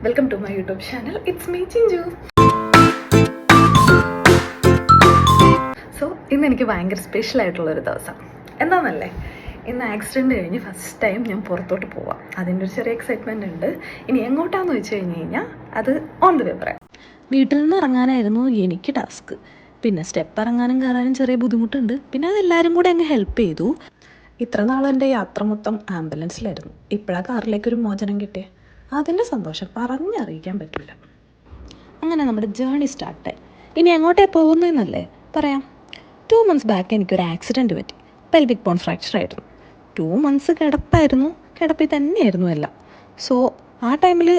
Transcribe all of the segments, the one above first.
Welcome to my YouTube channel. It's me Chinchu. So ഇന്ന് എനിക്ക് ഭയങ്കര സ്പെഷ്യൽ ആയിട്ടുള്ളൊരു ദിവസം. എന്താണെന്നല്ലേ, ഇന്ന് ആക്സിഡൻറ്റ് കഴിഞ്ഞ് ഫസ്റ്റ് ടൈം ഞാൻ പുറത്തോട്ട് പോവാം. അതിൻ്റെ ഒരു ചെറിയ എക്സൈറ്റ്മെൻ്റ് ഉണ്ട്. ഇനി എങ്ങോട്ടാന്ന് വെച്ച് കഴിഞ്ഞാൽ അത് ഓൺ ദ വേ പറയാം. വീട്ടിൽ നിന്ന് ഇറങ്ങാനായിരുന്നു എനിക്ക് ടാസ്ക്. പിന്നെ സ്റ്റെപ്പ് ഇറങ്ങാനും കയറാനും ചെറിയ ബുദ്ധിമുട്ടുണ്ട്. പിന്നെ അതെല്ലാവരും കൂടെ അങ്ങ് ഹെൽപ്പ് ചെയ്തു. ഇത്ര നാളും എൻ്റെ യാത്ര മൊത്തം ആംബുലൻസിലായിരുന്നു. ഇപ്പോഴാണ് കാറിലേക്കൊരു മോചനം കിട്ടിയത്. അതിൻ്റെ സന്തോഷം പറഞ്ഞറിയിക്കാൻ പറ്റില്ല. അങ്ങനെ നമ്മുടെ ജേർണി സ്റ്റാർട്ടായി. ഇനി എങ്ങോട്ടേ പോകുന്നതെന്നല്ലേ പറയാം. 2 months ബാക്ക് എനിക്കൊരു ആക്സിഡൻറ്റ് പറ്റി. പെൽവിക് ബോൺ ഫ്രാക്ചർ ആയിരുന്നു. 2 months കിടപ്പായിരുന്നു. കിടപ്പിൽ തന്നെയായിരുന്നു എല്ലാം. സോ ആ ടൈമിൽ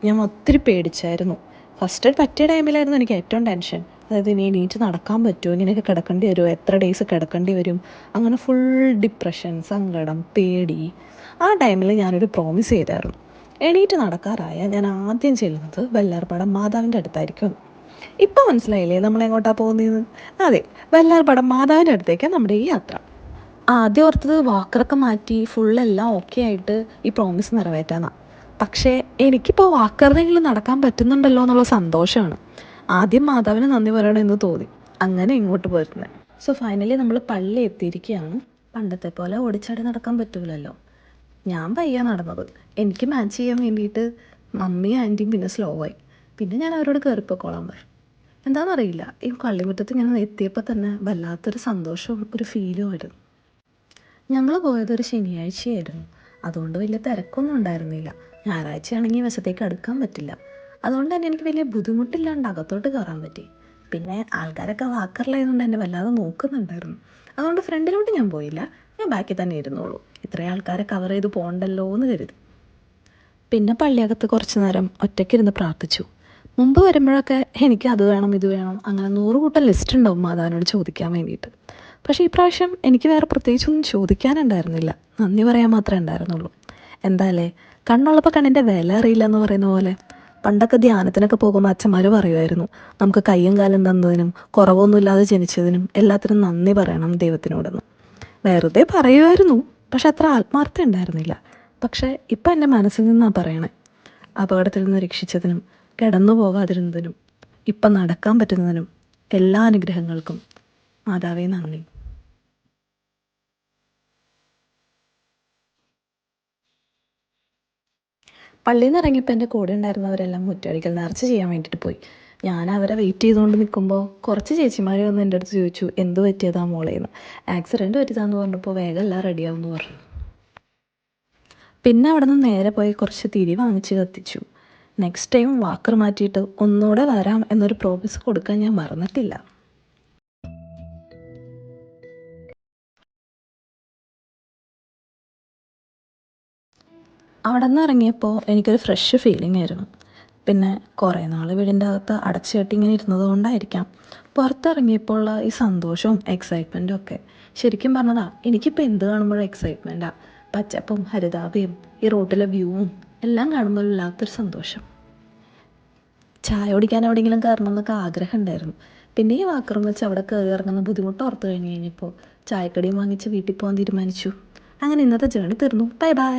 ഞാൻ ഒത്തിരി പേടിച്ചായിരുന്നു. ഫസ്റ്റ് പറ്റിയ ടൈമിലായിരുന്നു എനിക്ക് ഏറ്റവും ടെൻഷൻ. അതായത് ഇനി എണീറ്റ് നടക്കാൻ പറ്റുമോ, ഇങ്ങനെയൊക്കെ കിടക്കേണ്ടി വരുമോ, എത്ര ഡേയ്സ് കിടക്കേണ്ടി വരും, അങ്ങനെ ഫുൾ ഡിപ്രഷൻ, സങ്കടം, പേടി. ആ ടൈമിൽ ഞാനൊരു പ്രോമിസ് ചെയ്തായിരുന്നു, എണീറ്റ് നടക്കാറായ ഞാൻ ആദ്യം ചെല്ലുന്നത് വെള്ളാർപാടം മാതാവിൻ്റെ അടുത്തായിരിക്കും. ഇപ്പം മനസ്സിലായില്ലേ നമ്മളെങ്ങോട്ടാണ് പോകുന്നതെന്ന്? അതെ, വെള്ളാർപാടം മാതാവിൻ്റെ അടുത്തേക്കാണ് നമ്മുടെ ഈ യാത്ര. ആദ്യം ഓർത്തത് വാക്കറൊക്കെ മാറ്റി ഫുള്ളെല്ലാം ഓക്കെ ആയിട്ട് ഈ പ്രോമിസ് നിറവേറ്റാന്നാണ്. പക്ഷേ എനിക്കിപ്പോൾ വാക്കറിനെങ്കിലും നടക്കാൻ പറ്റുന്നുണ്ടല്ലോ എന്നുള്ള സന്തോഷമാണ്. ആദ്യം മാതാവിന് നന്ദി പറയണമെന്ന് തോന്നി. അങ്ങനെ ഇങ്ങോട്ട് പോരുന്നത്. സോ ഫൈനലി നമ്മൾ പള്ളി എത്തിയിരിക്കുകയാണ്. പണ്ടത്തെ പോലെ ഓടിച്ചാടി നടക്കാൻ പറ്റൂലല്ലോ. ഞാൻ പയ്യ നടന്നത്. എനിക്ക് മാച്ച് ചെയ്യാൻ വേണ്ടിയിട്ട് മമ്മിയും ആൻറ്റിയും പിന്നെ സ്ലോ ആയി. പിന്നെ ഞാൻ അവരോട് കയറിപ്പോക്കോളാൻ പറഞ്ഞു. എന്താണെന്നറിയില്ല, ഈ പള്ളിമുറ്റത്ത് ഇങ്ങനെ എത്തിയപ്പോൾ തന്നെ വല്ലാത്തൊരു സന്തോഷവും ഒരു ഫീലും ആയിരുന്നു. ഞങ്ങൾ പോയതൊരു ശനിയാഴ്ചയായിരുന്നു. അതുകൊണ്ട് വലിയ തിരക്കൊന്നും ഉണ്ടായിരുന്നില്ല. ഞായറാഴ്ചയാണെങ്കിൽ വശത്തേക്ക് അടുക്കാൻ പറ്റില്ല. അതുകൊണ്ട് തന്നെ എനിക്ക് വലിയ ബുദ്ധിമുട്ടില്ലാണ്ട് അകത്തോട്ട് കയറാൻ പറ്റി. പിന്നെ ആൾക്കാരൊക്കെ വാക്കറിലായതുകൊണ്ട് എന്നെ വല്ലാതെ നോക്കുന്നുണ്ടായിരുന്നു. അതുകൊണ്ട് ഫ്രണ്ടിലോട്ട് ഞാൻ പോയില്ല. ഞാൻ ബാക്കിൽ തന്നെ ഇരുന്നോളൂ. ഇത്രയും ആൾക്കാരെ കവർ ചെയ്ത് പോകണ്ടല്ലോ എന്ന് കരുതി. പിന്നെ പള്ളിയകത്ത് കുറച്ച് നേരം ഒറ്റയ്ക്കിരുന്ന് പ്രാർത്ഥിച്ചു. മുമ്പ് വരുമ്പോഴൊക്കെ എനിക്ക് അത് വേണം ഇത് വേണം അങ്ങനെ 100 കൂട്ടം ലിസ്റ്റ് ഉണ്ടാവും മാതാവിനോട് ചോദിക്കാൻ വേണ്ടിയിട്ട്. പക്ഷേ ഇപ്രാവശ്യം എനിക്ക് വേറെ പ്രത്യേകിച്ചൊന്നും ചോദിക്കാനുണ്ടായിരുന്നില്ല. നന്ദി പറയാൻ മാത്രമേ ഉണ്ടായിരുന്നുള്ളൂ. എന്തായാലേ, കണ്ണുള്ളപ്പോൾ കണ്ണിൻ്റെ വില അറിയില്ല എന്ന് പറയുന്ന പോലെ. പണ്ടൊക്കെ ധ്യാനത്തിനൊക്കെ പോകുമ്പോൾ അച്ഛന്മാർ പറയുമായിരുന്നു, നമുക്ക് കയ്യും കാലും തന്നതിനും കുറവൊന്നുമില്ലാതെ ജനിച്ചതിനും എല്ലാത്തിനും നന്ദി പറയണം ദൈവത്തിനോടെന്ന്. വെറുതെ പറയുമായിരുന്നു, പക്ഷെ അത്ര ആത്മാർത്ഥം ഉണ്ടായിരുന്നില്ല. പക്ഷേ ഇപ്പം എൻ്റെ മനസ്സിൽ നിന്നാണ് പറയണേ. അപകടത്തിൽ നിന്ന് രക്ഷിച്ചതിനും കിടന്നു പോകാതിരുന്നതിനും ഇപ്പം നടക്കാൻ പറ്റുന്നതിനും എല്ലാ അനുഗ്രഹങ്ങൾക്കും മാതാവേ നന്ദി. പള്ളിയിൽ നിന്ന് ഇറങ്ങിയപ്പോൾ എൻ്റെ കൂടെ ഉണ്ടായിരുന്നവരെല്ലാം മുറ്റടിക്കൽ നേർച്ച ചെയ്യാൻ വേണ്ടിയിട്ട് പോയി. ഞാൻ അവരെ വെയിറ്റ് ചെയ്തുകൊണ്ട് നിൽക്കുമ്പോൾ കുറച്ച് ചേച്ചിമാർ വന്ന് എൻ്റെ അടുത്ത് ചോദിച്ചു, എന്ത് പറ്റിയതാ മോളേന്ന്. ആക്സിഡൻറ്റ് പറ്റിയതാന്ന് പറഞ്ഞപ്പോൾ വേഗം എല്ലാം റെഡിയാവുമെന്ന് പറഞ്ഞു. പിന്നെ അവിടെ നിന്ന് നേരെ പോയി കുറച്ച് തിരി വാങ്ങിച്ച് കത്തിച്ചു. നെക്സ്റ്റ് ടൈം വാക്കർ മാറ്റിയിട്ട് ഒന്നുകൂടെ വരാം എന്നൊരു പ്രോമിസ് കൊടുക്കാൻ ഞാൻ മറന്നിട്ടില്ല. അവിടെ നിന്ന് ഇറങ്ങിയപ്പോൾ എനിക്കൊരു ഫ്രഷ് ഫീലിംഗ് ആയിരുന്നു. പിന്നെ കുറേ നാൾ വീടിൻ്റെ അകത്ത് അടച്ചുകെട്ടി ഇങ്ങനെ ഇരുന്നത് കൊണ്ടായിരിക്കാം പുറത്തിറങ്ങിയപ്പോൾ ഉള്ള ഈ സന്തോഷവും എക്സൈറ്റ്മെൻറ്റും ഒക്കെ. ശരിക്കും പറഞ്ഞതാ, എനിക്കിപ്പോൾ എന്ത് കാണുമ്പോഴും എക്സൈറ്റ്മെൻറ്റാണ്. പച്ചപ്പും ഹരിതാപയും ഈ റോട്ടിലെ വ്യൂവും എല്ലാം കാണുമ്പോൾ ഇല്ലാത്തൊരു സന്തോഷം. ചായ കുടിക്കാൻ എവിടെയെങ്കിലും കയറണം എന്നൊക്കെ ആഗ്രഹം ഉണ്ടായിരുന്നു. പിന്നെ ഈ വാക്കറും വെച്ച് അവിടെ കയറി ഇറങ്ങുന്ന ബുദ്ധിമുട്ട് ഓർത്ത് കഴിഞ്ഞപ്പോൾ ചായക്കടിയും വാങ്ങിച്ച് വീട്ടിൽ പോകാൻ തീരുമാനിച്ചു. അങ്ങനെ ഇന്നത്തെ ജേണി തീർന്നു. Bye bye.